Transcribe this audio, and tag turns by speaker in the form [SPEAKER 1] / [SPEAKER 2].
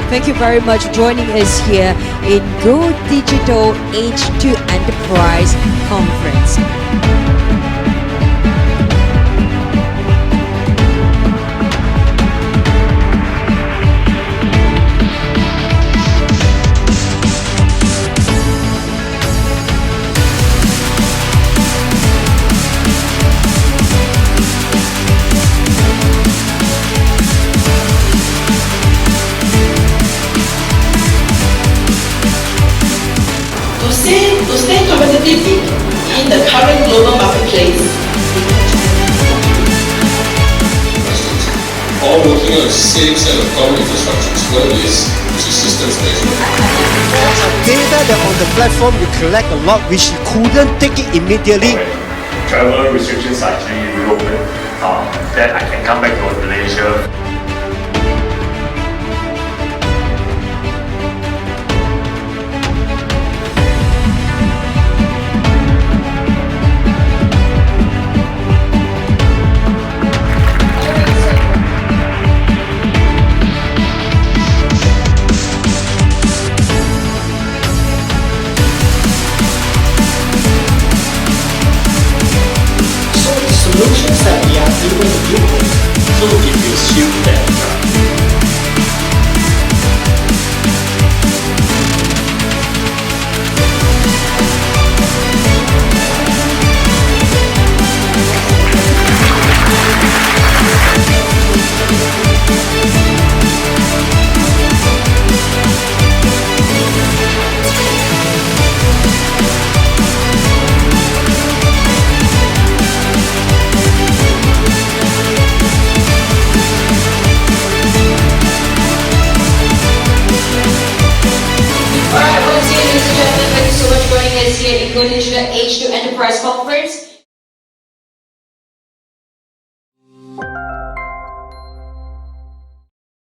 [SPEAKER 1] Thank you very much for joining us here in GoDigital H2 Enterprise Conference.
[SPEAKER 2] To stay competitive in the current global marketplace,
[SPEAKER 3] all working on the same set of common infrastructures, whether it's systems based.
[SPEAKER 4] Data that on the platform you collect a lot which you couldn't take it immediately.
[SPEAKER 5] Travel restrictions are actually reopened, then I can come back to Malaysia.
[SPEAKER 4] Solutions that we are able to do. So if you assume that
[SPEAKER 6] Alright, once again, ladies and gentlemen, thank you so much for joining us here in GoDigital H2 Enterprise Conference.